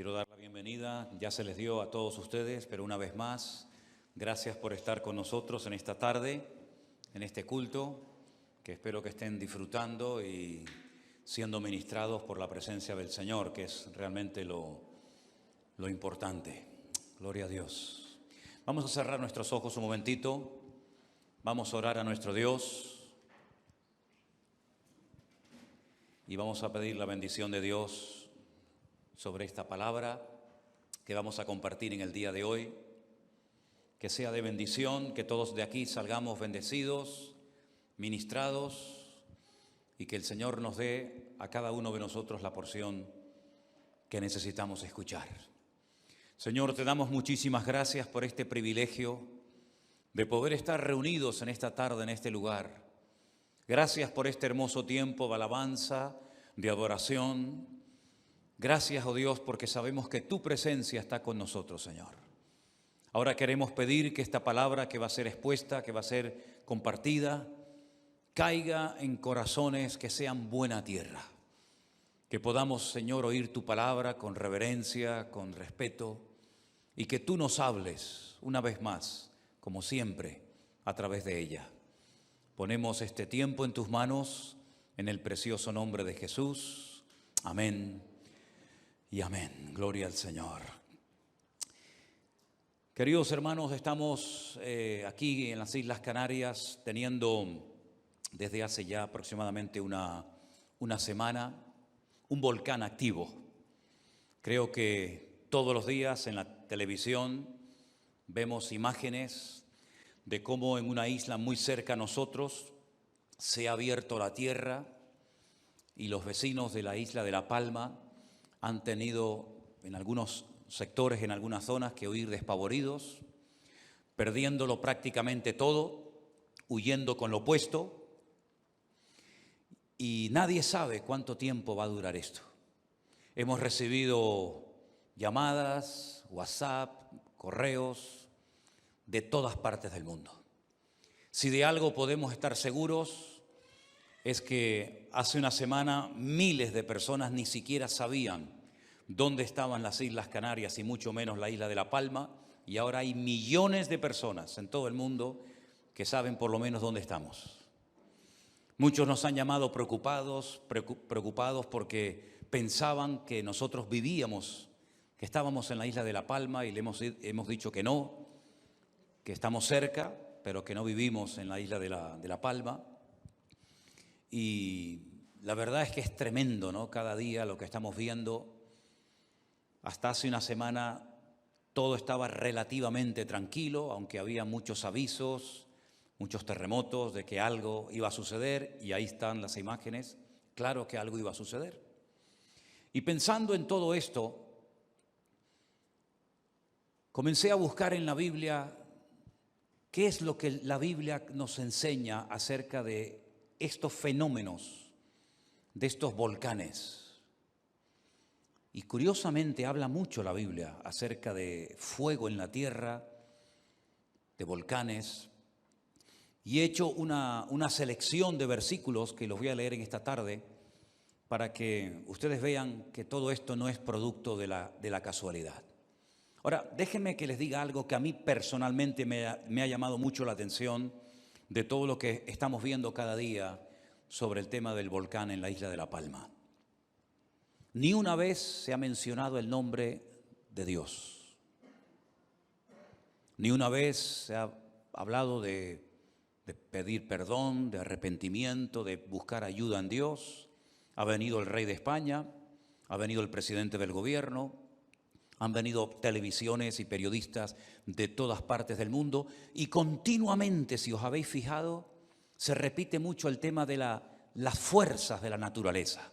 Quiero dar la bienvenida, ya se les dio a todos ustedes, pero una vez más, gracias por estar con nosotros en esta tarde, en este culto, que espero que estén disfrutando y siendo ministrados por la presencia del Señor, que es realmente lo importante. Gloria a Dios. Vamos a cerrar nuestros ojos un momentito, vamos a orar a nuestro Dios y vamos a pedir la bendición de Dios sobre esta palabra que vamos a compartir en el día de hoy, que sea de bendición, que todos de aquí salgamos bendecidos, ministrados, y que el Señor nos dé a cada uno de nosotros la porción que necesitamos escuchar. Señor, te damos muchísimas gracias por este privilegio de poder estar reunidos en esta tarde, en este lugar. Gracias por este hermoso tiempo de alabanza, de adoración. Gracias, oh Dios, porque sabemos que tu presencia está con nosotros, Señor. Ahora queremos pedir que esta palabra que va a ser expuesta, que va a ser compartida, caiga en corazones que sean buena tierra. Que podamos, Señor, oír tu palabra con reverencia, con respeto, y que tú nos hables una vez más, como siempre, a través de ella. Ponemos este tiempo en tus manos, en el precioso nombre de Jesús. Amén. Y amén. Gloria al Señor. Queridos hermanos, estamos aquí en las Islas Canarias teniendo desde hace ya aproximadamente una semana un volcán activo. Creo que todos los días en la televisión vemos imágenes de cómo en una isla muy cerca a nosotros se ha abierto la tierra y los vecinos de la isla de La Palma han tenido en algunos sectores, en algunas zonas, que huir despavoridos, perdiéndolo prácticamente todo, huyendo con lo puesto, y nadie sabe cuánto tiempo va a durar esto. Hemos recibido llamadas, WhatsApp, correos de todas partes del mundo. Si de algo podemos estar seguros es que hace una semana miles de personas ni siquiera sabían dónde estaban las Islas Canarias y mucho menos la isla de La Palma, y ahora hay millones de personas en todo el mundo que saben por lo menos dónde estamos. Muchos nos han llamado preocupados porque pensaban que nosotros vivíamos, que estábamos en la isla de La Palma, y le hemos dicho que no, que estamos cerca, pero que no vivimos en la isla de La Palma. Y la verdad es que es tremendo, ¿no? Cada día lo que estamos viendo. Hasta hace una semana todo estaba relativamente tranquilo, aunque había muchos avisos, muchos terremotos de que algo iba a suceder, y ahí están las imágenes. Claro que algo iba a suceder. Y pensando en todo esto, comencé a buscar en la Biblia qué es lo que la Biblia nos enseña acerca de estos fenómenos, de estos volcanes. Y curiosamente habla mucho la Biblia acerca de fuego en la tierra, de volcanes. Y he hecho una selección de versículos que los voy a leer en esta tarde para que ustedes vean que todo esto no es producto de la casualidad. Ahora, déjenme que les diga algo que a mí personalmente me ha llamado mucho la atención de todo lo que estamos viendo cada día sobre el tema del volcán en la isla de La Palma. Ni una vez se ha mencionado el nombre de Dios. Ni una vez se ha hablado de pedir perdón, de arrepentimiento, de buscar ayuda en Dios. Ha venido el rey de España, ha venido el presidente del gobierno, han venido televisiones y periodistas de todas partes del mundo, y continuamente, si os habéis fijado, se repite mucho el tema de las fuerzas de la naturaleza.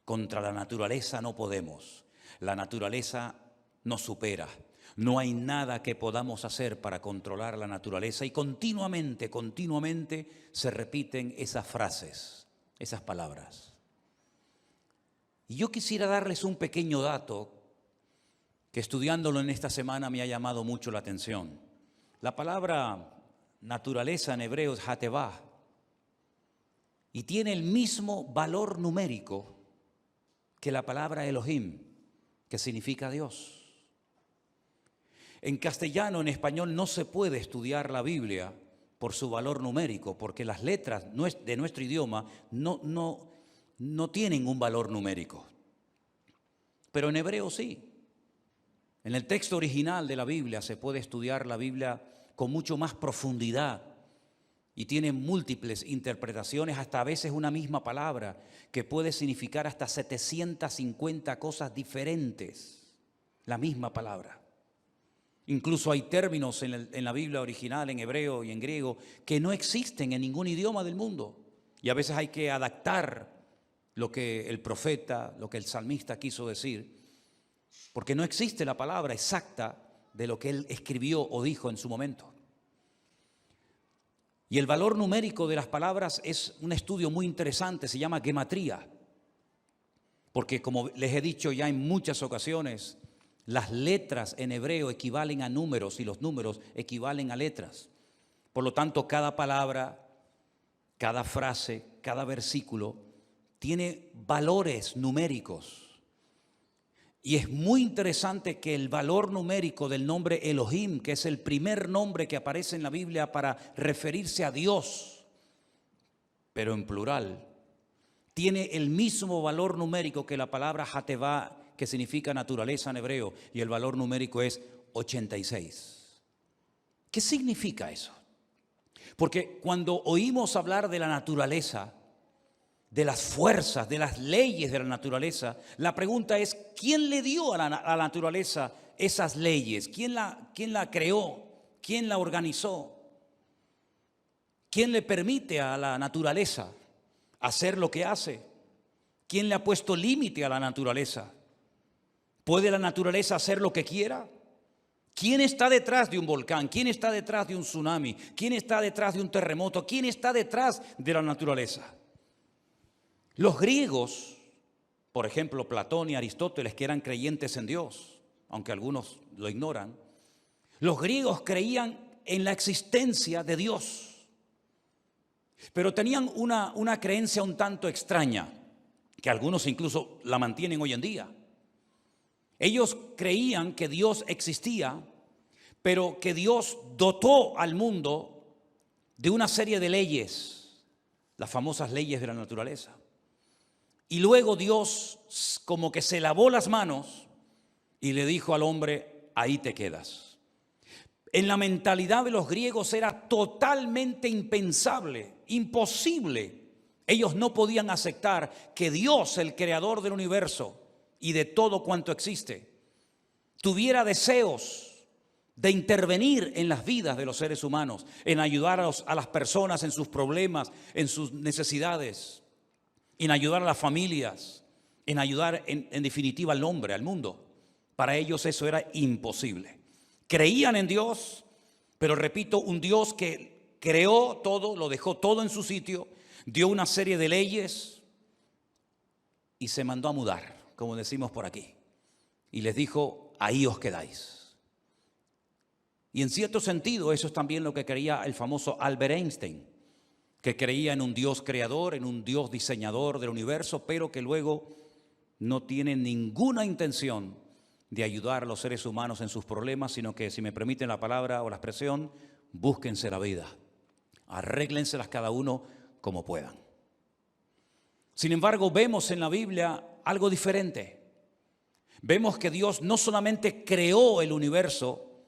Contra la naturaleza no podemos, la naturaleza nos supera. No hay nada que podamos hacer para controlar la naturaleza, y continuamente se repiten esas frases, esas palabras. Y yo quisiera darles un pequeño dato que estudiándolo en esta semana me ha llamado mucho la atención. La palabra naturaleza en hebreo es hatevah, y tiene el mismo valor numérico que la palabra Elohim, que significa Dios. En castellano, en español, no se puede estudiar la Biblia por su valor numérico, porque las letras de nuestro idioma no tienen un valor numérico. Pero en hebreo sí. En el texto original de la Biblia se puede estudiar la Biblia con mucho más profundidad y tiene múltiples interpretaciones, hasta a veces una misma palabra que puede significar hasta 750 cosas diferentes, la misma palabra. Incluso hay términos en la Biblia original, en hebreo y en griego, que no existen en ningún idioma del mundo. Y a veces hay que adaptar lo que el profeta, lo que el salmista quiso decir, porque no existe la palabra exacta de lo que él escribió o dijo en su momento. Y el valor numérico de las palabras es un estudio muy interesante, se llama gematría, porque como les he dicho ya en muchas ocasiones, las letras en hebreo equivalen a números y los números equivalen a letras. Por lo tanto, cada palabra, cada frase, cada versículo tiene valores numéricos. Y es muy interesante que el valor numérico del nombre Elohim, que es el primer nombre que aparece en la Biblia para referirse a Dios, pero en plural, tiene el mismo valor numérico que la palabra Hatevá, que significa naturaleza en hebreo, y el valor numérico es 86. ¿Qué significa eso? Porque cuando oímos hablar de la naturaleza, de las fuerzas, de las leyes de la naturaleza, la pregunta es, ¿quién le dio a la naturaleza esas leyes? ¿Quién la creó? ¿Quién la organizó? ¿Quién le permite a la naturaleza hacer lo que hace? ¿Quién le ha puesto límite a la naturaleza? ¿Puede la naturaleza hacer lo que quiera? ¿Quién está detrás de un volcán? ¿Quién está detrás de un tsunami? ¿Quién está detrás de un terremoto? ¿Quién está detrás de la naturaleza? Los griegos, por ejemplo, Platón y Aristóteles, que eran creyentes en Dios, aunque algunos lo ignoran, los griegos creían en la existencia de Dios, pero tenían una creencia un tanto extraña, que algunos incluso la mantienen hoy en día. Ellos creían que Dios existía, pero que Dios dotó al mundo de una serie de leyes, las famosas leyes de la naturaleza. Y luego Dios como que se lavó las manos y le dijo al hombre, ahí te quedas. En la mentalidad de los griegos era totalmente impensable, imposible. Ellos no podían aceptar que Dios, el creador del universo y de todo cuanto existe, tuviera deseos de intervenir en las vidas de los seres humanos, en ayudar a las personas en sus problemas, en sus necesidades, en ayudar a las familias, en ayudar en definitiva al hombre, al mundo. Para ellos eso era imposible. Creían en Dios, pero repito, un Dios que creó todo, lo dejó todo en su sitio, dio una serie de leyes y se mandó a mudar, como decimos por aquí. Y les dijo, ahí os quedáis. Y en cierto sentido eso es también lo que creía el famoso Albert Einstein, que creía en un Dios creador, en un Dios diseñador del universo, pero que luego no tiene ninguna intención de ayudar a los seres humanos en sus problemas, sino que, si me permiten la palabra o la expresión, búsquense la vida, arréglenselas cada uno como puedan. Sin embargo, vemos en la Biblia algo diferente. Vemos que Dios no solamente creó el universo,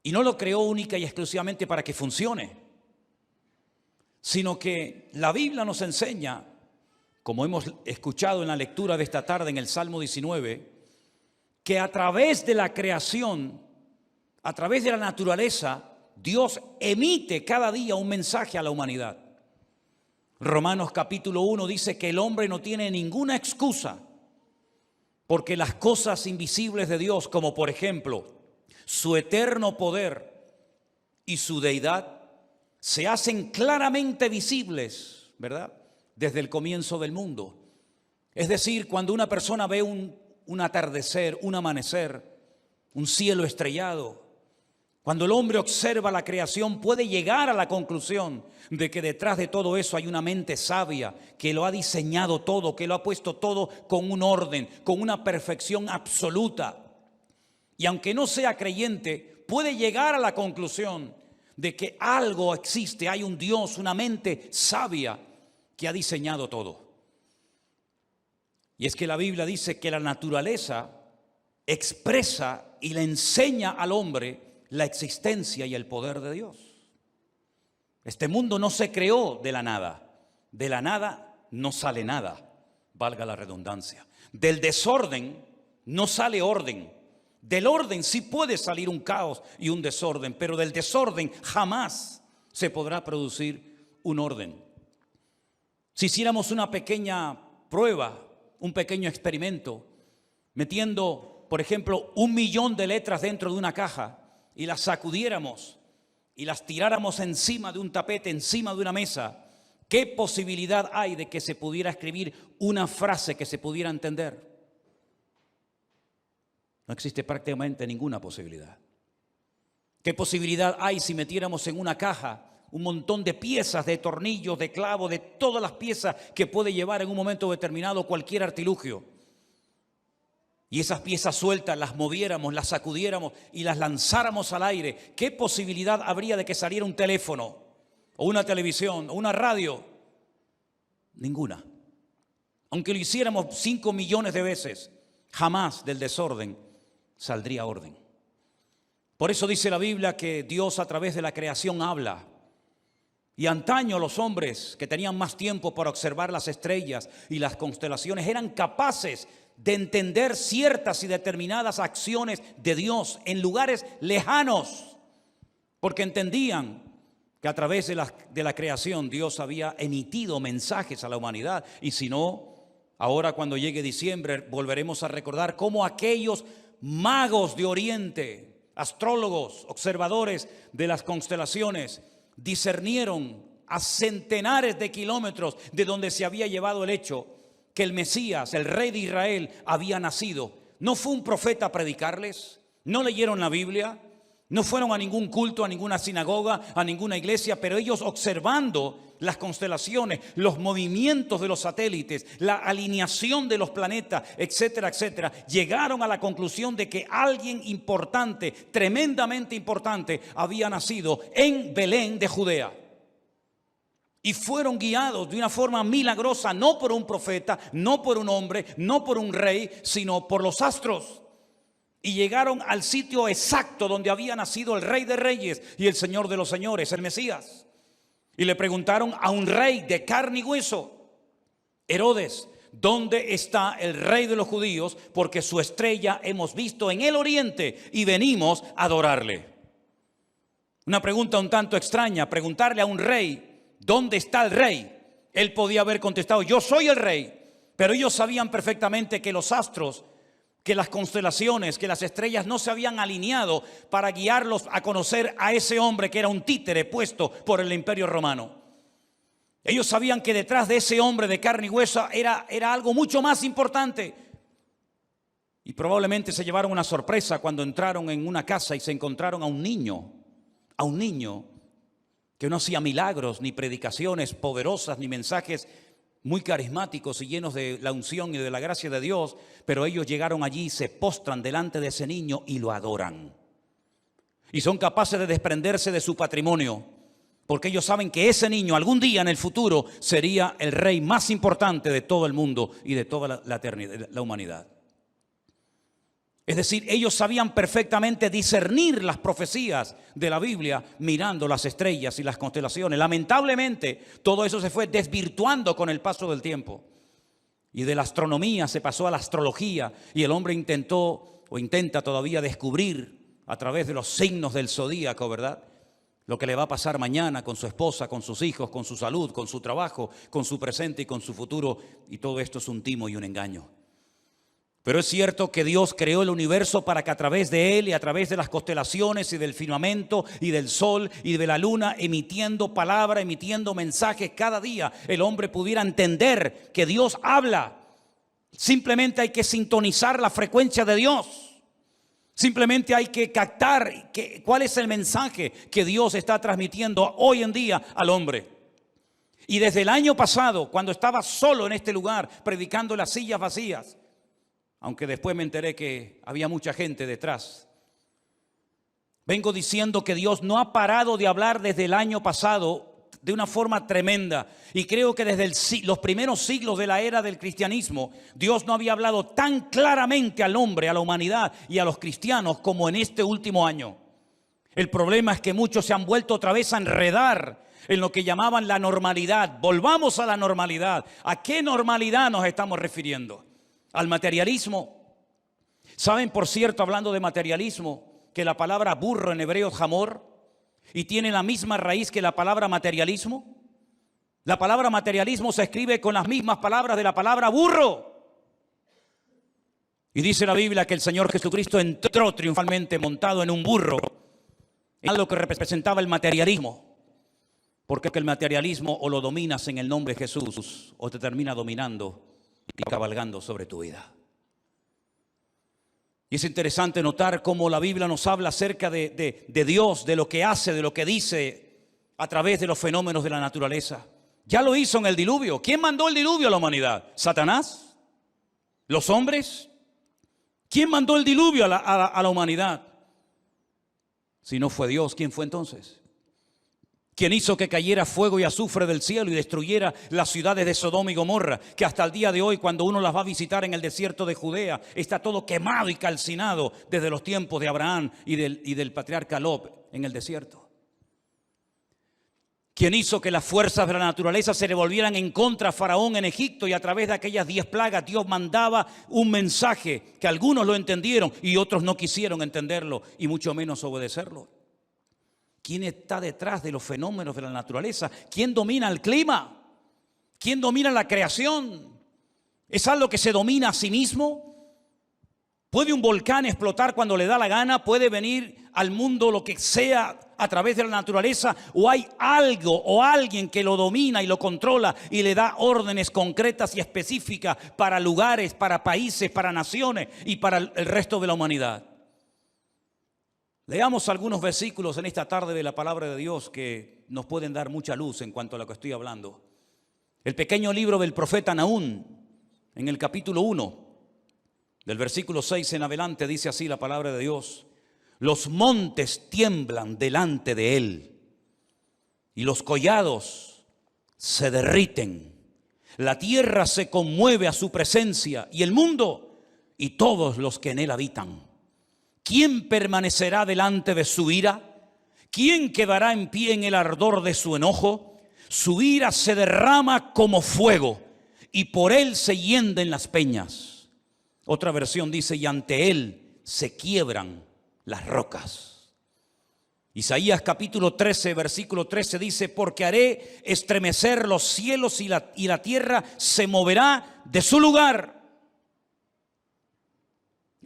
y no lo creó única y exclusivamente para que funcione, sino que la Biblia nos enseña, como hemos escuchado en la lectura de esta tarde en el Salmo 19, que a través de la creación, a través de la naturaleza, Dios emite cada día un mensaje a la humanidad. Romanos capítulo 1 dice que el hombre no tiene ninguna excusa, porque las cosas invisibles de Dios, como por ejemplo su eterno poder y su deidad, se hacen claramente visibles, ¿verdad?, desde el comienzo del mundo. Es decir, cuando una persona ve un atardecer, un amanecer, un cielo estrellado, Cuando el hombre observa la creación, puede llegar a la conclusión de que detrás de todo eso hay una mente sabia que lo ha diseñado todo, que lo ha puesto todo con un orden, con una perfección absoluta. Y aunque no sea creyente, puede llegar a la conclusión de que algo existe, hay un Dios, una mente sabia que ha diseñado todo. Y es que la Biblia dice que la naturaleza expresa y le enseña al hombre la existencia y el poder de Dios. Este mundo no se creó de la nada no sale nada, valga la redundancia. Del desorden no sale orden, del orden sí puede salir un caos y un desorden, pero del desorden jamás se podrá producir un orden. Si hiciéramos una pequeña prueba, un pequeño experimento, metiendo, por ejemplo, 1.000.000 de letras dentro de una caja y las sacudiéramos y las tiráramos encima de un tapete, encima de una mesa, ¿qué posibilidad hay de que se pudiera escribir una frase que se pudiera entender? No existe prácticamente ninguna posibilidad. ¿Qué posibilidad hay si metiéramos en una caja un montón de piezas, de tornillos, de clavos, de todas las piezas que puede llevar en un momento determinado cualquier artilugio? Y esas piezas sueltas las moviéramos, las sacudiéramos y las lanzáramos al aire. ¿Qué posibilidad habría de que saliera un teléfono o una televisión o una radio? Ninguna. Aunque lo hiciéramos 5 millones de veces, jamás del desorden saldría orden. Por eso dice la Biblia que Dios a través de la creación habla. Y antaño los hombres que tenían más tiempo para observar las estrellas y las constelaciones eran capaces de entender ciertas y determinadas acciones de Dios en lugares lejanos, porque entendían que a través de la creación Dios había emitido mensajes a la humanidad. Y si no, ahora cuando llegue diciembre volveremos a recordar cómo aquellos magos de Oriente, astrólogos, observadores de las constelaciones, discernieron a centenares de kilómetros de donde se había llevado el hecho que el Mesías, el rey de Israel, había nacido. No fue un profeta a predicarles, no leyeron la Biblia, no fueron a ningún culto, a ninguna sinagoga, a ninguna iglesia, pero ellos observando las constelaciones, los movimientos de los satélites, la alineación de los planetas, etcétera, etcétera, llegaron a la conclusión de que alguien importante, tremendamente importante, había nacido en Belén de Judea. Y fueron guiados de una forma milagrosa, no por un profeta, no por un hombre, no por un rey, sino por los astros. Y llegaron al sitio exacto donde había nacido el Rey de Reyes y el Señor de los Señores, el Mesías. Y le preguntaron a un rey de carne y hueso, Herodes, ¿dónde está el rey de los judíos? Porque su estrella hemos visto en el oriente y venimos a adorarle. Una pregunta un tanto extraña, preguntarle a un rey, ¿dónde está el rey? Él podía haber contestado, yo soy el rey. Pero ellos sabían perfectamente que los astros, que las constelaciones, que las estrellas no se habían alineado para guiarlos a conocer a ese hombre que era un títere puesto por el Imperio Romano. Ellos sabían que detrás de ese hombre de carne y hueso era algo mucho más importante. Y probablemente se llevaron una sorpresa cuando entraron en una casa y se encontraron a un niño que no hacía milagros, ni predicaciones poderosas, ni mensajes muy carismáticos y llenos de la unción y de la gracia de Dios, pero ellos llegaron allí, se postran delante de ese niño y lo adoran. Y son capaces de desprenderse de su patrimonio, porque ellos saben que ese niño algún día en el futuro sería el rey más importante de todo el mundo y de toda la eternidad, la humanidad. Es decir, ellos sabían perfectamente discernir las profecías de la Biblia mirando las estrellas y las constelaciones. Lamentablemente, todo eso se fue desvirtuando con el paso del tiempo. Y de la astronomía se pasó a la astrología y el hombre intentó o intenta todavía descubrir a través de los signos del zodíaco, ¿verdad?, lo que le va a pasar mañana con su esposa, con sus hijos, con su salud, con su trabajo, con su presente y con su futuro. Y todo esto es un timo y un engaño. Pero es cierto que Dios creó el universo para que a través de él y a través de las constelaciones y del firmamento y del sol y de la luna, emitiendo palabra, emitiendo mensajes cada día, el hombre pudiera entender que Dios habla. Simplemente hay que sintonizar la frecuencia de Dios. Simplemente hay que captar cuál es el mensaje que Dios está transmitiendo hoy en día al hombre. Y desde el año pasado, cuando estaba solo en este lugar, predicando en las sillas vacías, aunque después me enteré que había mucha gente detrás, vengo diciendo que Dios no ha parado de hablar desde el año pasado de una forma tremenda. Y creo que desde los primeros siglos de la era del cristianismo, Dios no había hablado tan claramente al hombre, a la humanidad y a los cristianos como en este último año. El problema es que muchos se han vuelto otra vez a enredar en lo que llamaban la normalidad. Volvamos a la normalidad. ¿A qué normalidad nos estamos refiriendo? ¿Al materialismo? ¿Saben, por cierto, hablando de materialismo, que la palabra burro en hebreo es hamor y tiene la misma raíz que la palabra materialismo? La palabra materialismo se escribe con las mismas palabras de la palabra burro. Y dice la Biblia que el Señor Jesucristo entró triunfalmente montado en un burro, en algo que representaba el materialismo. Porque el materialismo o lo dominas en el nombre de Jesús o te termina dominando y cabalgando sobre tu vida. Y es interesante notar cómo la Biblia nos habla acerca de Dios, de lo que hace, de lo que dice a través de los fenómenos de la naturaleza. Ya lo hizo en el diluvio. ¿Quién mandó el diluvio a la humanidad? ¿Satanás? ¿Los hombres? ¿Quién mandó el diluvio a la humanidad? Si no fue Dios, ¿quién fue entonces? ¿Quién hizo que cayera fuego y azufre del cielo y destruyera las ciudades de Sodoma y Gomorra? Que hasta el día de hoy, cuando uno las va a visitar en el desierto de Judea, está todo quemado y calcinado desde los tiempos de Abraham y del patriarca Lot en el desierto. ¿Quién hizo que las fuerzas de la naturaleza se revolvieran en contra a Faraón en Egipto y a través de aquellas 10 plagas Dios mandaba un mensaje que algunos lo entendieron y otros no quisieron entenderlo y mucho menos obedecerlo? ¿Quién está detrás de los fenómenos de la naturaleza? ¿Quién domina el clima? ¿Quién domina la creación? ¿Es algo que se domina a sí mismo? ¿Puede un volcán explotar cuando le da la gana? ¿Puede venir al mundo lo que sea a través de la naturaleza? ¿O hay algo o alguien que lo domina y lo controla y le da órdenes concretas y específicas para lugares, para países, para naciones y para el resto de la humanidad? Leamos algunos versículos en esta tarde de la palabra de Dios que nos pueden dar mucha luz en cuanto a lo que estoy hablando. El pequeño libro del profeta Nahum, en el capítulo 1, del versículo 6 en adelante, dice así la palabra de Dios: los montes tiemblan delante de él y los collados se derriten. La tierra se conmueve a su presencia y el mundo y todos los que en él habitan. ¿Quién permanecerá delante de su ira? ¿Quién quedará en pie en el ardor de su enojo? Su ira se derrama como fuego y por él se hienden las peñas. Otra versión dice: y ante él se quiebran las rocas. Isaías capítulo 13, versículo 13 dice: porque haré estremecer los cielos y la tierra se moverá de su lugar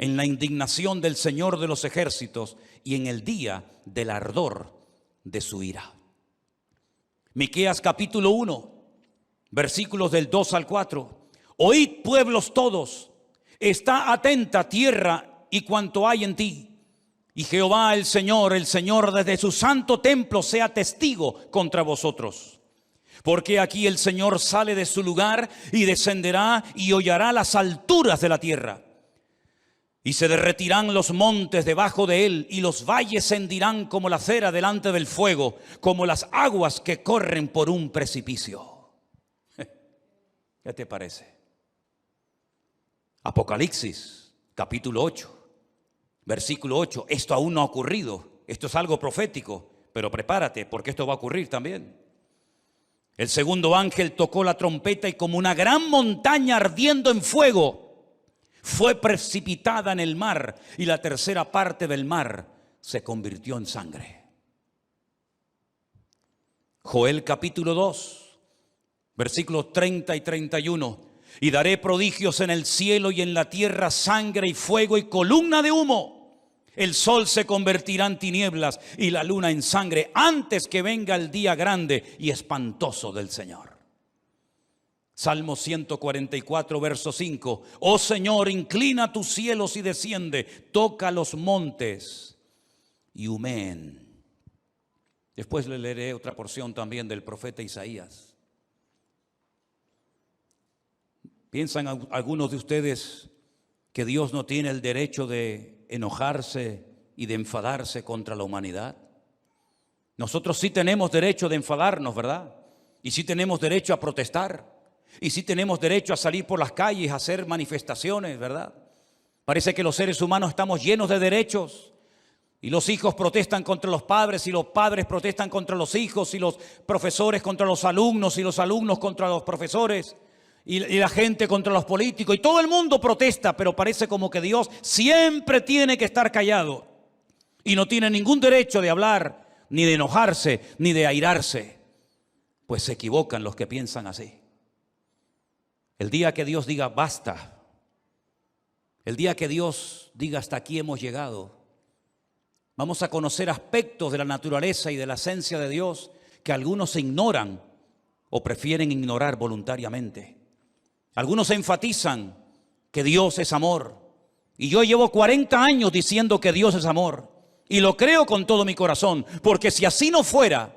en la indignación del Señor de los ejércitos y en el día del ardor de su ira. Miqueas capítulo 1, versículos del 2 al 4. Oíd, pueblos todos, está atenta tierra y cuanto hay en ti. Y Jehová el Señor desde su santo templo sea testigo contra vosotros. Porque aquí el Señor sale de su lugar y descenderá y hollará las alturas de la tierra. Y se derretirán los montes debajo de él, y los valles se hendirán como la cera delante del fuego, como las aguas que corren por un precipicio. ¿Qué te parece? Apocalipsis, capítulo 8, versículo 8. Esto aún no ha ocurrido. Esto es algo profético, pero prepárate porque esto va a ocurrir también. El segundo ángel tocó la trompeta y como una gran montaña ardiendo en fuego fue precipitada en el mar, y la tercera parte del mar se convirtió en sangre. Joel capítulo 2, versículos 30 y 31. Y daré prodigios en el cielo y en la tierra, sangre y fuego y columna de humo. El sol se convertirá en tinieblas y la luna en sangre antes que venga el día grande y espantoso del Señor. Salmo 144, verso 5. Oh Señor, inclina tus cielos y desciende, toca los montes y humeen. Después le leeré otra porción también del profeta Isaías. ¿Piensan algunos de ustedes que Dios no tiene el derecho de enojarse y de enfadarse contra la humanidad? Nosotros sí tenemos derecho de enfadarnos, ¿verdad? Y sí tenemos derecho a protestar. Y sí tenemos derecho a salir por las calles, a hacer manifestaciones, ¿verdad? Parece que los seres humanos estamos llenos de derechos. Y los hijos protestan contra los padres, y los padres protestan contra los hijos, y los profesores contra los alumnos, y los alumnos contra los profesores, y la gente contra los políticos. Y todo el mundo protesta, pero parece como que Dios siempre tiene que estar callado. Y no tiene ningún derecho de hablar, ni de enojarse, ni de airarse. Pues se equivocan los que piensan así. El día que Dios diga basta, el día que Dios diga hasta aquí hemos llegado, vamos a conocer aspectos de la naturaleza y de la esencia de Dios que algunos ignoran o prefieren ignorar voluntariamente. Algunos enfatizan que Dios es amor. Y yo llevo 40 años diciendo que Dios es amor. Y lo creo con todo mi corazón, porque si así no fuera,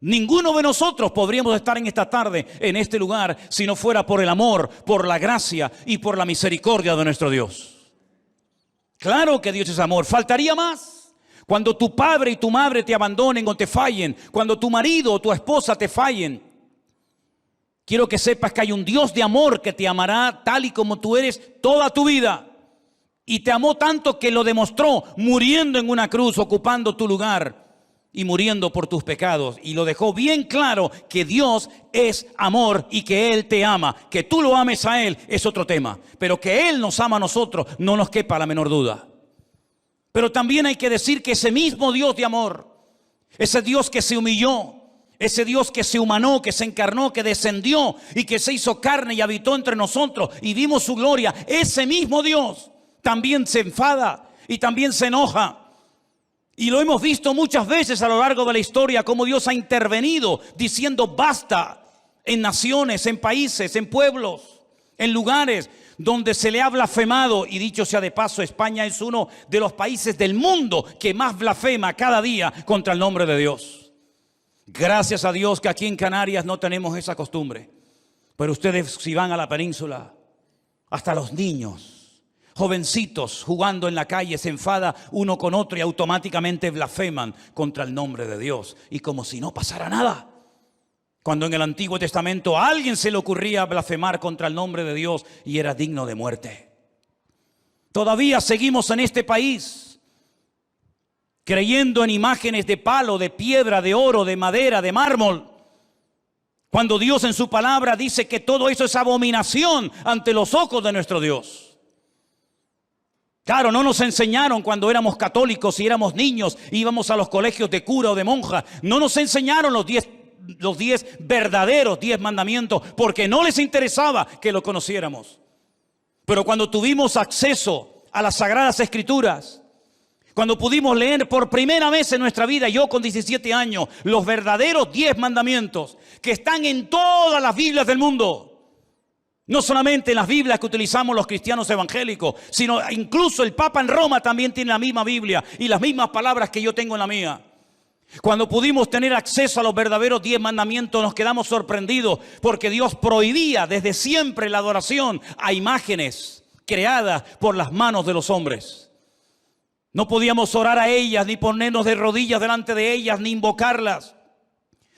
ninguno de nosotros podríamos estar en esta tarde, en este lugar, si no fuera por el amor, por la gracia y por la misericordia de nuestro Dios. Claro que Dios es amor, faltaría más. Cuando tu padre y tu madre te abandonen o te fallen, cuando tu marido o tu esposa te fallen, quiero que sepas que hay un Dios de amor que te amará tal y como tú eres toda tu vida. Y te amó tanto que lo demostró muriendo en una cruz, ocupando tu lugar y muriendo por tus pecados. Y lo dejó bien claro que Dios es amor y que Él te ama. Que tú lo ames a Él es otro tema, pero que Él nos ama a nosotros no nos quepa la menor duda. Pero también hay que decir que ese mismo Dios de amor, ese Dios que se humilló, ese Dios que se humanó, que se encarnó, que descendió y que se hizo carne y habitó entre nosotros y vimos su gloria, ese mismo Dios también se enfada y también se enoja. Y lo hemos visto muchas veces a lo largo de la historia, cómo Dios ha intervenido diciendo basta en naciones, en países, en pueblos, en lugares donde se le ha blasfemado. Y dicho sea de paso, España es uno de los países del mundo que más blasfema cada día contra el nombre de Dios. Gracias a Dios que aquí en Canarias no tenemos esa costumbre. Pero ustedes, si van a la península, hasta los niños, jovencitos jugando en la calle, se enfada uno con otro y automáticamente blasfeman contra el nombre de Dios. Y como si no pasara nada. Cuando en el Antiguo Testamento a alguien se le ocurría blasfemar contra el nombre de Dios y era digno de muerte. Todavía seguimos en este país creyendo en imágenes de palo, de piedra, de oro, de madera, de mármol. Cuando Dios en su palabra dice que todo eso es abominación ante los ojos de nuestro Dios. Claro, no nos enseñaron cuando éramos católicos y éramos niños, íbamos a los colegios de cura o de monja. No nos enseñaron los 10 verdaderos 10 mandamientos, porque no les interesaba que lo conociéramos. Pero cuando tuvimos acceso a las Sagradas Escrituras, cuando pudimos leer por primera vez en nuestra vida, yo con 17 años, los verdaderos 10 mandamientos que están en todas las Biblias del mundo. No solamente en las Biblias que utilizamos los cristianos evangélicos, sino incluso el Papa en Roma también tiene la misma Biblia y las mismas palabras que yo tengo en la mía. Cuando pudimos tener acceso a los verdaderos 10 mandamientos, nos quedamos sorprendidos porque Dios prohibía desde siempre la adoración a imágenes creadas por las manos de los hombres. No podíamos orar a ellas, ni ponernos de rodillas delante de ellas, ni invocarlas.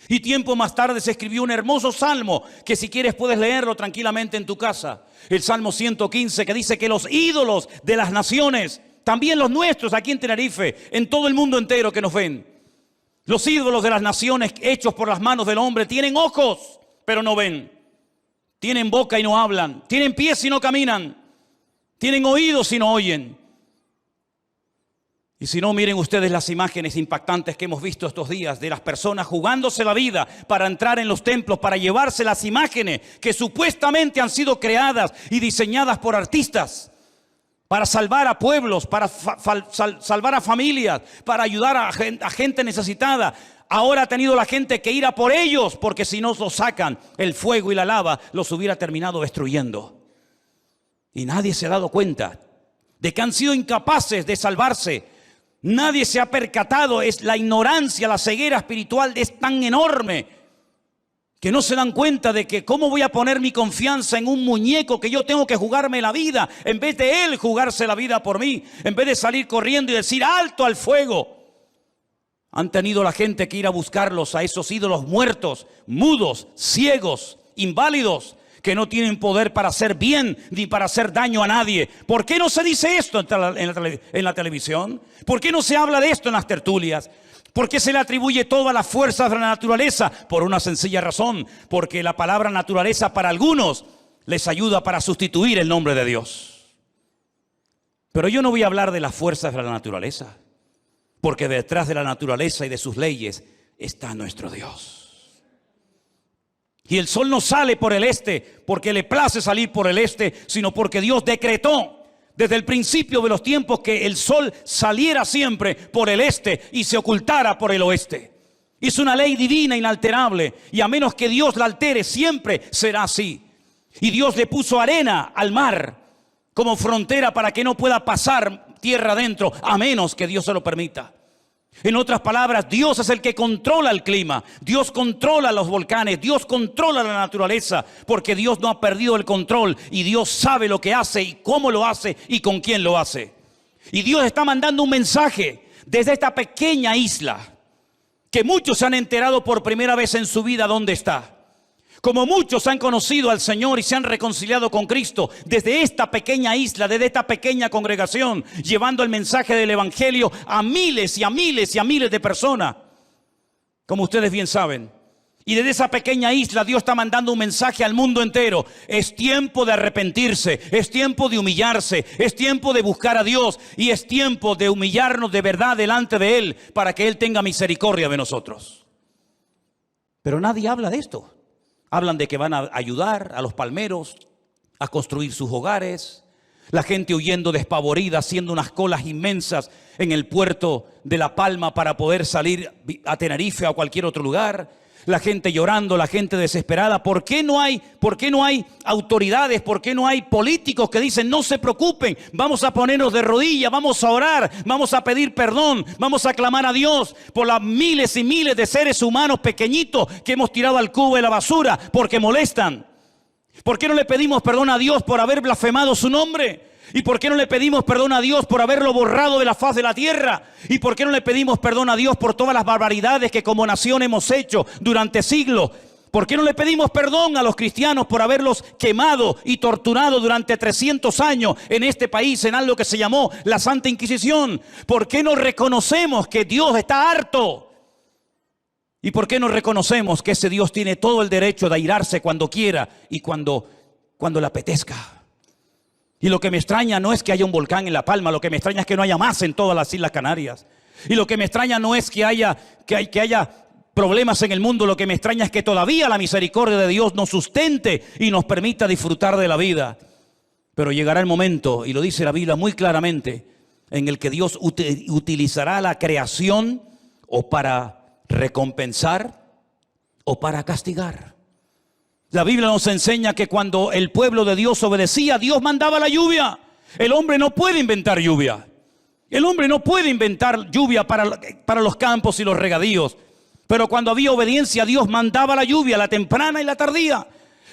Y tiempo más tarde se escribió un hermoso salmo que si quieres puedes leerlo tranquilamente en tu casa. El Salmo 115, que dice que los ídolos de las naciones, también los nuestros aquí en Tenerife, en todo el mundo entero que nos ven, los ídolos de las naciones hechos por las manos del hombre tienen ojos, pero no ven. Tienen boca y no hablan. Tienen pies y no caminan. Tienen oídos y no oyen. Y si no, miren ustedes las imágenes impactantes que hemos visto estos días de las personas jugándose la vida para entrar en los templos, para llevarse las imágenes que supuestamente han sido creadas y diseñadas por artistas, para salvar a pueblos, para salvar a familias, para ayudar a gente necesitada, Ahora ha tenido la gente que ir a por ellos, porque si no los sacan, el fuego y la lava los hubiera terminado destruyendo. Y nadie se ha dado cuenta de que han sido incapaces de salvarse. Nadie se ha percatado. Es la ignorancia, la ceguera espiritual es tan enorme que no se dan cuenta de que cómo voy a poner mi confianza en un muñeco que yo tengo que jugarme la vida, en vez de él jugarse la vida por mí, en vez de salir corriendo y decir alto al fuego. Han tenido la gente que ir a buscarlos a esos ídolos muertos, mudos, ciegos, inválidos, que no tienen poder para hacer bien ni para hacer daño a nadie. ¿Por qué no se dice esto en la televisión? ¿Por qué no se habla de esto en las tertulias? ¿Por qué se le atribuye todas las fuerzas de la naturaleza? Por una sencilla razón, porque la palabra naturaleza para algunos les ayuda para sustituir el nombre de Dios. Pero yo no voy a hablar de las fuerzas de la naturaleza, porque detrás de la naturaleza y de sus leyes está nuestro Dios. Y el sol no sale por el este porque le place salir por el este, sino porque Dios decretó desde el principio de los tiempos que el sol saliera siempre por el este y se ocultara por el oeste. Es una ley divina inalterable, y a menos que Dios la altere siempre será así. Y Dios le puso arena al mar como frontera para que no pueda pasar tierra adentro, a menos que Dios se lo permita. En otras palabras, Dios es el que controla el clima, Dios controla los volcanes, Dios controla la naturaleza, porque Dios no ha perdido el control y Dios sabe lo que hace y cómo lo hace y con quién lo hace. Y Dios está mandando un mensaje desde esta pequeña isla que muchos se han enterado por primera vez en su vida dónde está. Como muchos han conocido al Señor y se han reconciliado con Cristo desde esta pequeña isla, desde esta pequeña congregación, llevando el mensaje del Evangelio a miles y a miles y a miles de personas, como ustedes bien saben. Y desde esa pequeña isla Dios está mandando un mensaje al mundo entero. Es tiempo de arrepentirse, es tiempo de humillarse, es tiempo de buscar a Dios y es tiempo de humillarnos de verdad delante de Él para que Él tenga misericordia de nosotros. Pero nadie habla de esto. Hablan de que van a ayudar a los palmeros a construir sus hogares. La gente huyendo despavorida, haciendo unas colas inmensas en el puerto de La Palma para poder salir a Tenerife o a cualquier otro lugar. La gente llorando, la gente desesperada. ¿Por qué no hay autoridades? ¿Por qué no hay políticos que dicen no se preocupen? Vamos a ponernos de rodillas, vamos a orar, vamos a pedir perdón, vamos a clamar a Dios por las miles y miles de seres humanos pequeñitos que hemos tirado al cubo de la basura porque molestan. ¿Por qué no le pedimos perdón a Dios por haber blasfemado su nombre? ¿Y por qué no le pedimos perdón a Dios por haberlo borrado de la faz de la tierra? ¿Y por qué no le pedimos perdón a Dios por todas las barbaridades que como nación hemos hecho durante siglos? ¿Por qué no le pedimos perdón a los cristianos por haberlos quemado y torturado durante 300 años en este país en algo que se llamó la Santa Inquisición? ¿Por qué no reconocemos que Dios está harto? ¿Y por qué no reconocemos que ese Dios tiene todo el derecho de airarse cuando quiera y cuando le apetezca? Y lo que me extraña no es que haya un volcán en La Palma, lo que me extraña es que no haya más en todas las Islas Canarias. Y lo que me extraña no es que haya problemas en el mundo, lo que me extraña es que todavía la misericordia de Dios nos sustente y nos permita disfrutar de la vida. Pero llegará el momento, y lo dice la Biblia muy claramente, en el que Dios utilizará la creación o para recompensar o para castigar. La Biblia nos enseña que cuando el pueblo de Dios obedecía, Dios mandaba la lluvia. El hombre no puede inventar lluvia. El hombre no puede inventar lluvia para los campos y los regadíos. Pero cuando había obediencia, Dios mandaba la lluvia, la temprana y la tardía.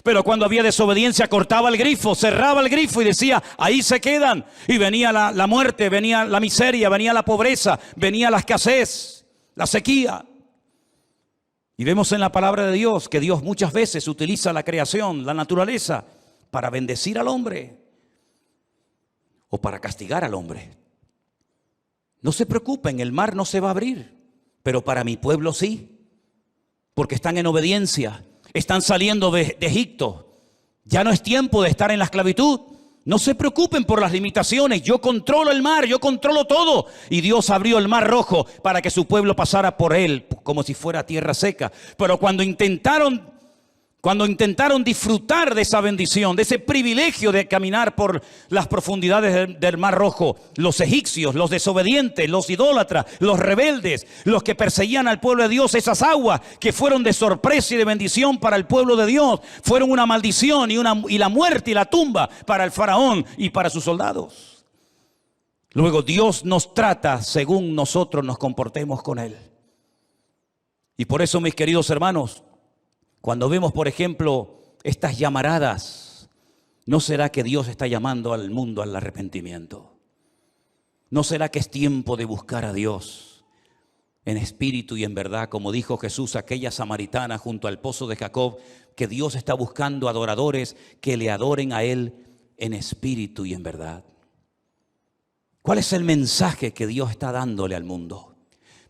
Pero cuando había desobediencia, cortaba el grifo, cerraba el grifo y decía, ahí se quedan. Y venía la muerte, venía la miseria, venía la pobreza, venía la escasez, la sequía. Y vemos en la palabra de Dios que Dios muchas veces utiliza la creación, la naturaleza, para bendecir al hombre o para castigar al hombre. No se preocupen, el mar no se va a abrir, pero para mi pueblo sí, porque están en obediencia, están saliendo de Egipto. Ya no es tiempo de estar en la esclavitud. No se preocupen por las limitaciones. Yo controlo el mar, yo controlo todo. Y Dios abrió el mar Rojo para que su pueblo pasara por él como si fuera tierra seca. Pero cuando intentaron Cuando intentaron disfrutar de esa bendición, de ese privilegio de caminar por las profundidades del Mar Rojo, los egipcios, los desobedientes, los idólatras, los rebeldes, los que perseguían al pueblo de Dios, esas aguas que fueron de sorpresa y de bendición para el pueblo de Dios, fueron una maldición y la muerte y la tumba para el faraón y para sus soldados. Luego Dios nos trata según nosotros nos comportemos con Él. Y por eso, mis queridos hermanos, cuando vemos, por ejemplo, estas llamaradas, ¿no será que Dios está llamando al mundo al arrepentimiento? ¿No será que es tiempo de buscar a Dios en espíritu y en verdad? Como dijo Jesús a aquella samaritana junto al pozo de Jacob, que Dios está buscando adoradores que le adoren a Él en espíritu y en verdad. ¿Cuál es el mensaje que Dios está dándole al mundo?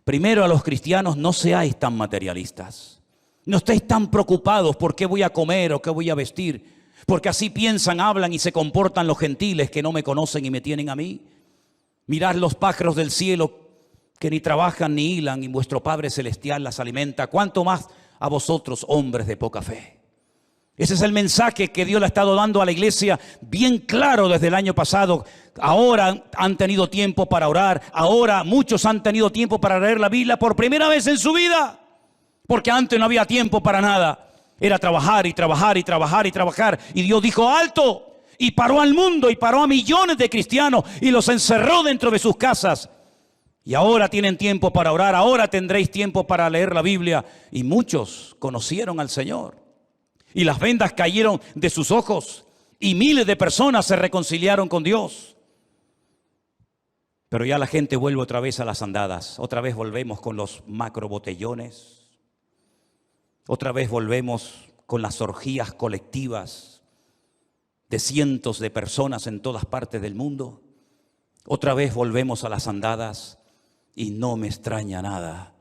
Primero, a los cristianos: no seáis tan materialistas. No estéis tan preocupados por qué voy a comer o qué voy a vestir, porque así piensan, hablan y se comportan los gentiles que no me conocen y me tienen a mí. Mirad los pájaros del cielo, que ni trabajan ni hilan, y vuestro Padre Celestial las alimenta. ¿Cuánto más a vosotros, hombres de poca fe? Ese es el mensaje que Dios le ha estado dando a la iglesia bien claro desde el año pasado. Ahora han tenido tiempo para orar. Ahora muchos han tenido tiempo para leer la Biblia por primera vez en su vida. Porque antes no había tiempo para nada. Era trabajar y trabajar y trabajar y trabajar. Y Dios dijo: alto. Y paró al mundo y paró a millones de cristianos y los encerró dentro de sus casas. Y ahora tienen tiempo para orar. Ahora tendréis tiempo para leer la Biblia. Y muchos conocieron al Señor. Y las vendas cayeron de sus ojos. Y miles de personas se reconciliaron con Dios. Pero ya la gente vuelve otra vez a las andadas. Otra vez volvemos con los macrobotellones. Otra vez volvemos con las orgías colectivas de cientos de personas en todas partes del mundo. Otra vez volvemos a las andadas y no me extraña nada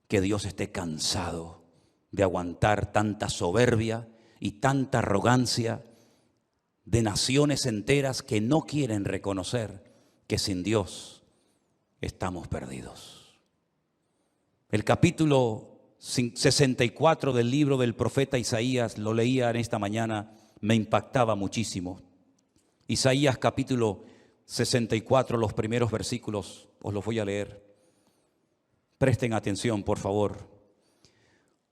que Dios esté cansado de aguantar tanta soberbia y tanta arrogancia de naciones enteras que no quieren reconocer que sin Dios estamos perdidos. El capítulo 64 del libro del profeta Isaías, lo leía en esta mañana, me impactaba muchísimo. Isaías capítulo 64, los primeros versículos, os los voy a leer. Presten atención, por favor.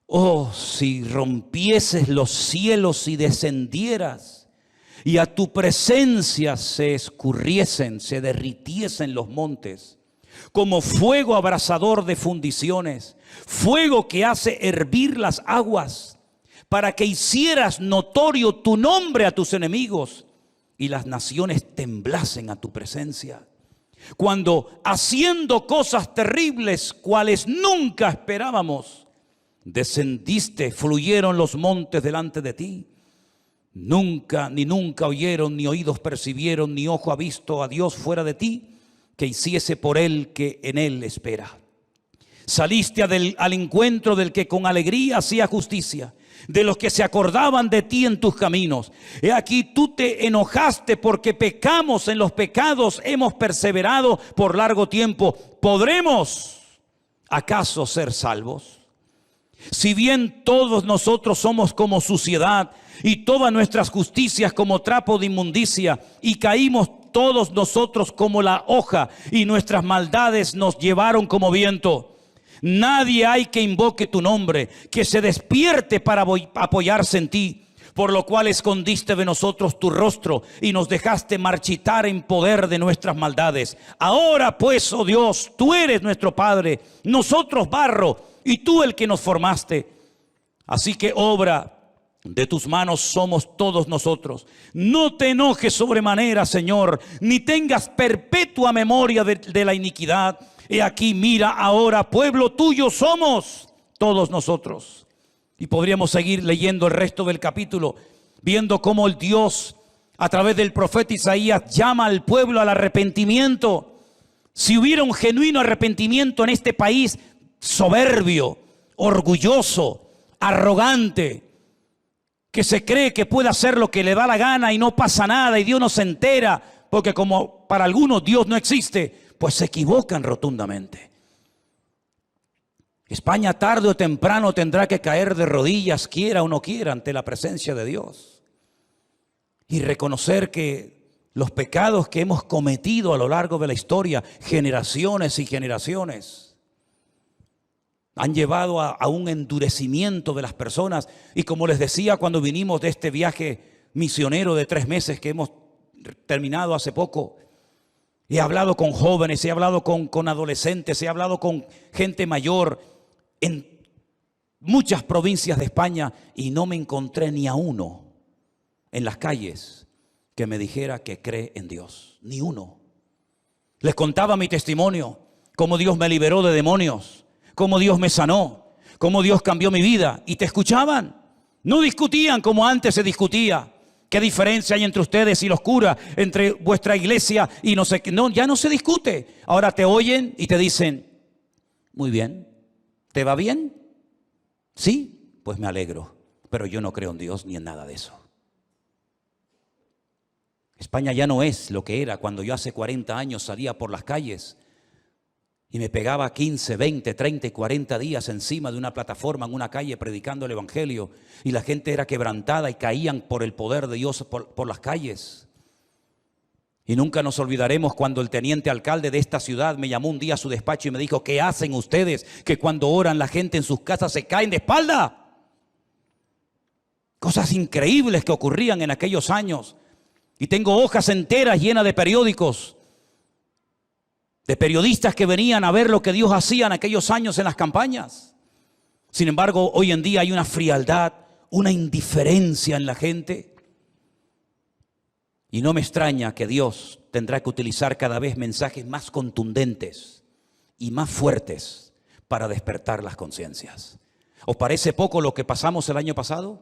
Oh, si rompieses los cielos y descendieras, y a tu presencia se escurriesen, se derritiesen los montes, como fuego abrasador de fundiciones, fuego que hace hervir las aguas, para que hicieras notorio tu nombre a tus enemigos y las naciones temblasen a tu presencia. Cuando haciendo cosas terribles, cuales nunca esperábamos, descendiste, fluyeron los montes delante de ti. Nunca oyeron, ni oídos percibieron, ni ojo ha visto a Dios fuera de ti, que hiciese por él que en él espera. Saliste al encuentro del que con alegría hacía justicia, de los que se acordaban de ti en tus caminos. He aquí tú te enojaste porque pecamos, en los pecados hemos perseverado por largo tiempo. ¿Podremos acaso ser salvos? Si bien todos nosotros somos como suciedad y todas nuestras justicias como trapo de inmundicia, y caímos todos nosotros como la hoja, y nuestras maldades nos llevaron como viento. Nadie hay que invoque tu nombre, que se despierte para apoyarse en ti, por lo cual escondiste de nosotros tu rostro y nos dejaste marchitar en poder de nuestras maldades. Ahora pues, oh Dios, tú eres nuestro Padre, nosotros barro y tú el que nos formaste. Así que obra de tus manos somos todos nosotros. No te enojes sobremanera, Señor, ni tengas perpetua memoria de la iniquidad. He aquí, mira, ahora pueblo tuyo somos todos nosotros. Y podríamos seguir leyendo el resto del capítulo, viendo cómo el Dios, a través del profeta Isaías, llama al pueblo al arrepentimiento. Si hubiera un genuino arrepentimiento en este país soberbio, orgulloso, arrogante, que se cree que puede hacer lo que le da la gana y no pasa nada y Dios no se entera, porque como para algunos Dios no existe, pues se equivocan rotundamente. España tarde o temprano tendrá que caer de rodillas, quiera o no quiera, ante la presencia de Dios. Y reconocer que los pecados que hemos cometido a lo largo de la historia, generaciones y generaciones, han llevado a un endurecimiento de las personas. Y como les decía cuando vinimos de este viaje misionero de 3 meses que hemos terminado hace poco, he hablado con jóvenes, he hablado con adolescentes, he hablado con gente mayor en muchas provincias de España y no me encontré ni a uno en las calles que me dijera que cree en Dios. Ni uno. Les contaba mi testimonio, cómo Dios me liberó de demonios, cómo Dios me sanó, cómo Dios cambió mi vida. Y te escuchaban. No discutían como antes se discutía. ¿Qué diferencia hay entre ustedes y los curas, entre vuestra iglesia y no sé qué? No, ya no se discute. Ahora te oyen y te dicen, muy bien, ¿te va bien? Sí, pues me alegro, pero yo no creo en Dios ni en nada de eso. España ya no es lo que era cuando yo hace 40 años salía por las calles y me pegaba 15, 20, 30 y 40 días encima de una plataforma en una calle predicando el evangelio y la gente era quebrantada y caían por el poder de Dios por las calles. Y nunca nos olvidaremos cuando el teniente alcalde de esta ciudad me llamó un día a su despacho y me dijo, ¿qué hacen ustedes que cuando oran la gente en sus casas se caen de espalda? Cosas increíbles que ocurrían en aquellos años. Y tengo hojas enteras llenas de periódicos, de periodistas que venían a ver lo que Dios hacía en aquellos años en las campañas. Sin embargo, hoy en día hay una frialdad, una indiferencia en la gente. Y no me extraña que Dios tendrá que utilizar cada vez mensajes más contundentes y más fuertes para despertar las conciencias. ¿Os parece poco lo que pasamos el año pasado?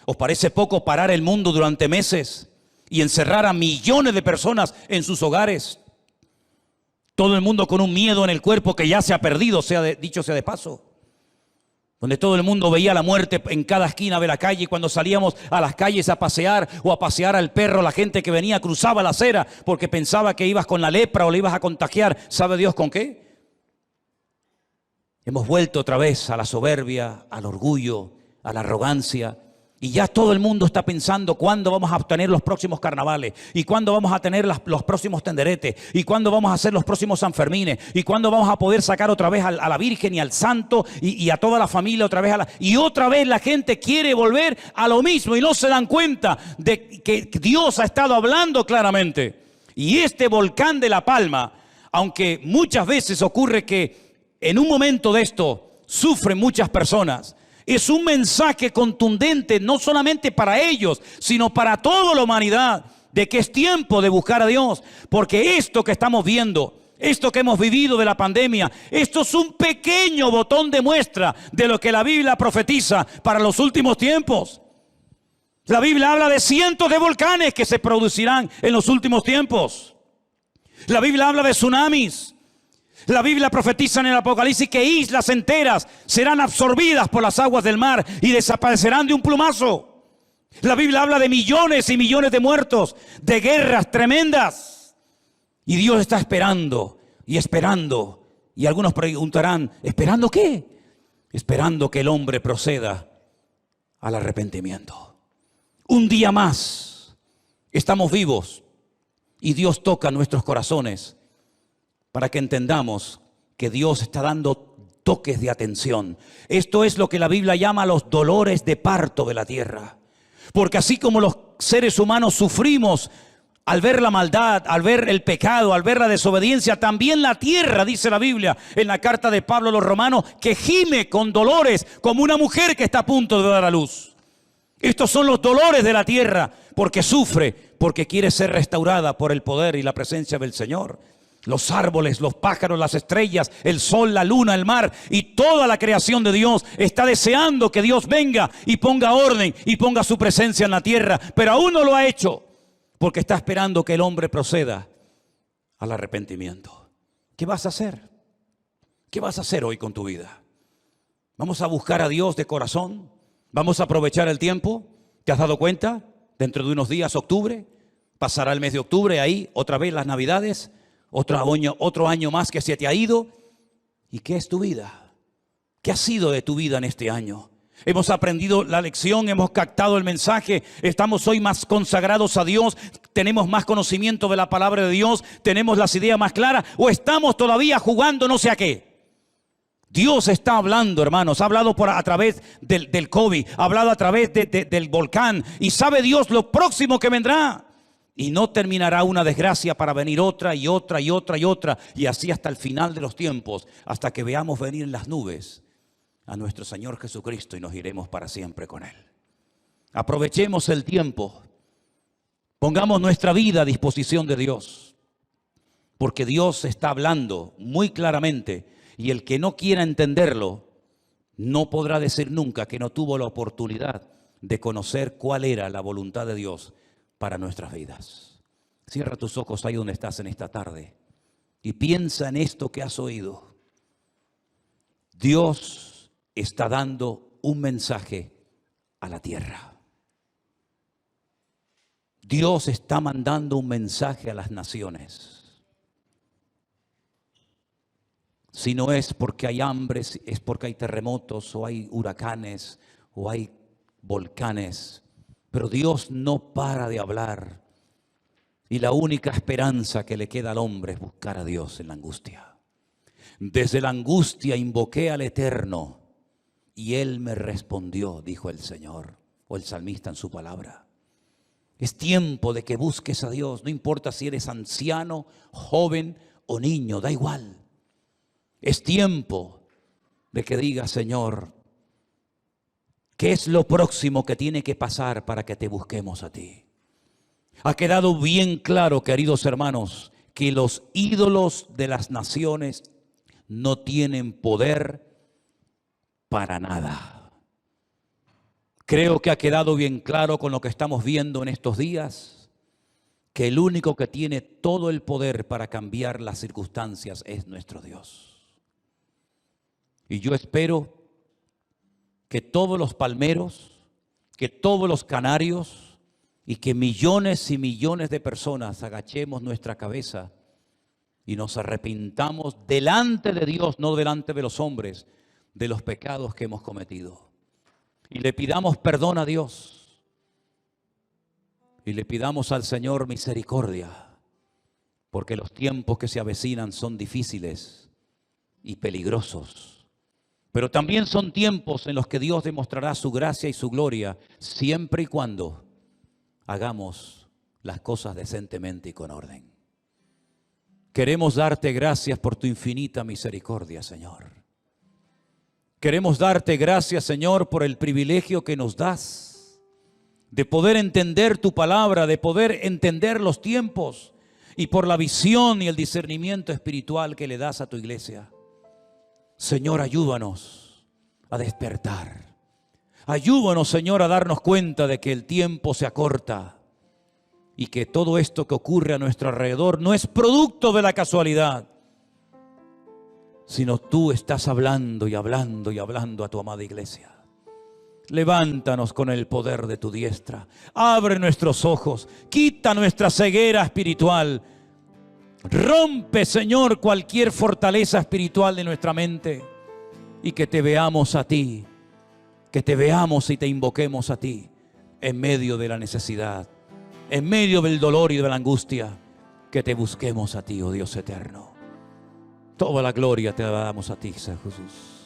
¿Os parece poco parar el mundo durante meses y encerrar a millones de personas en sus hogares? Todo el mundo con un miedo en el cuerpo que ya se ha perdido, dicho sea de paso. Donde todo el mundo veía la muerte en cada esquina de la calle. Y cuando salíamos a las calles a pasear o a pasear al perro, la gente que venía cruzaba la acera porque pensaba que ibas con la lepra o le ibas a contagiar. ¿Sabe Dios con qué? Hemos vuelto otra vez a la soberbia, al orgullo, a la arrogancia. Y ya todo el mundo está pensando cuándo vamos a obtener los próximos carnavales y cuándo vamos a tener los próximos tenderetes y cuándo vamos a hacer los próximos Sanfermines y cuándo vamos a poder sacar otra vez a la Virgen y al Santo y a toda la familia otra vez. Y otra vez la gente quiere volver a lo mismo y no se dan cuenta de que Dios ha estado hablando claramente. Y este volcán de La Palma, aunque muchas veces ocurre que en un momento de esto sufren muchas personas, es un mensaje contundente no solamente para ellos, sino para toda la humanidad, de que es tiempo de buscar a Dios. Porque esto que estamos viendo, esto que hemos vivido de la pandemia, esto es un pequeño botón de muestra de lo que la Biblia profetiza para los últimos tiempos. La Biblia habla de cientos de volcanes que se producirán en los últimos tiempos. La Biblia habla de tsunamis. La Biblia profetiza en el Apocalipsis que islas enteras serán absorbidas por las aguas del mar y desaparecerán de un plumazo. La Biblia habla de millones y millones de muertos, de guerras tremendas. Y Dios está esperando y esperando. Y algunos preguntarán, ¿esperando qué? Esperando que el hombre proceda al arrepentimiento. Un día más estamos vivos y Dios toca nuestros corazones para que entendamos que Dios está dando toques de atención. Esto es lo que la Biblia llama los dolores de parto de la tierra. Porque así como los seres humanos sufrimos al ver la maldad, al ver el pecado, al ver la desobediencia, también la tierra, dice la Biblia en la carta de Pablo a los romanos, que gime con dolores como una mujer que está a punto de dar a luz. Estos son los dolores de la tierra, porque sufre, porque quiere ser restaurada por el poder y la presencia del Señor. Los árboles, los pájaros, las estrellas, el sol, la luna, el mar y toda la creación de Dios está deseando que Dios venga y ponga orden y ponga su presencia en la tierra. Pero aún no lo ha hecho porque está esperando que el hombre proceda al arrepentimiento. ¿Qué vas a hacer? ¿Qué vas a hacer hoy con tu vida? ¿Vamos a buscar a Dios de corazón? ¿Vamos a aprovechar el tiempo? ¿Te has dado cuenta? Dentro de unos días, octubre, pasará el mes de octubre, ahí otra vez las Navidades. Otro año más que se te ha ido. ¿Y qué es tu vida? ¿Qué ha sido de tu vida en este año? Hemos aprendido la lección, hemos captado el mensaje, estamos hoy más consagrados a Dios, tenemos más conocimiento de la palabra de Dios, tenemos las ideas más claras, o estamos todavía jugando no sé a qué. Dios está hablando, hermanos, ha hablado a través del COVID, ha hablado a través del volcán, y sabe Dios lo próximo que vendrá. Y no terminará una desgracia para venir otra y otra y otra y otra, y así hasta el final de los tiempos, hasta que veamos venir en las nubes a nuestro Señor Jesucristo y nos iremos para siempre con Él. Aprovechemos el tiempo, pongamos nuestra vida a disposición de Dios, porque Dios está hablando muy claramente, y el que no quiera entenderlo no podrá decir nunca que no tuvo la oportunidad de conocer cuál era la voluntad de Dios para nuestras vidas. Cierra tus ojos ahí donde estás en esta tarde y piensa en esto que has oído. Dios está dando un mensaje a la tierra. Dios está mandando un mensaje a las naciones. Si no es porque hay hambre, es porque hay terremotos o hay huracanes o hay volcanes. Pero Dios no para de hablar. Y la única esperanza que le queda al hombre es buscar a Dios en la angustia. Desde la angustia invoqué al Eterno y Él me respondió, dijo el Señor, o el salmista en su palabra. Es tiempo de que busques a Dios, no importa si eres anciano, joven o niño, da igual. Es tiempo de que digas, Señor, ¿qué es lo próximo que tiene que pasar para que te busquemos a ti? Ha quedado bien claro, queridos hermanos, que los ídolos de las naciones no tienen poder para nada. Creo que ha quedado bien claro con lo que estamos viendo en estos días, que el único que tiene todo el poder para cambiar las circunstancias es nuestro Dios. Y yo espero que todos los palmeros, que todos los canarios y que millones y millones de personas agachemos nuestra cabeza y nos arrepintamos delante de Dios, no delante de los hombres, de los pecados que hemos cometido. Y le pidamos perdón a Dios. Y le pidamos al Señor misericordia. Porque los tiempos que se avecinan son difíciles y peligrosos. Pero también son tiempos en los que Dios demostrará su gracia y su gloria, siempre y cuando hagamos las cosas decentemente y con orden. Queremos darte gracias por tu infinita misericordia, Señor. Queremos darte gracias, Señor, por el privilegio que nos das de poder entender tu palabra, de poder entender los tiempos y por la visión y el discernimiento espiritual que le das a tu iglesia. Señor, ayúdanos a despertar. Ayúdanos, Señor, a darnos cuenta de que el tiempo se acorta y que todo esto que ocurre a nuestro alrededor no es producto de la casualidad, sino tú estás hablando y hablando y hablando a tu amada iglesia. Levántanos con el poder de tu diestra. Abre nuestros ojos. Quita nuestra ceguera espiritual. Rompe, Señor, cualquier fortaleza espiritual de nuestra mente. Y que te veamos a ti. Que te veamos y te invoquemos a ti. En medio de la necesidad. En medio del dolor y de la angustia. Que te busquemos a ti, oh Dios eterno. Toda la gloria te la damos a ti, Jesús.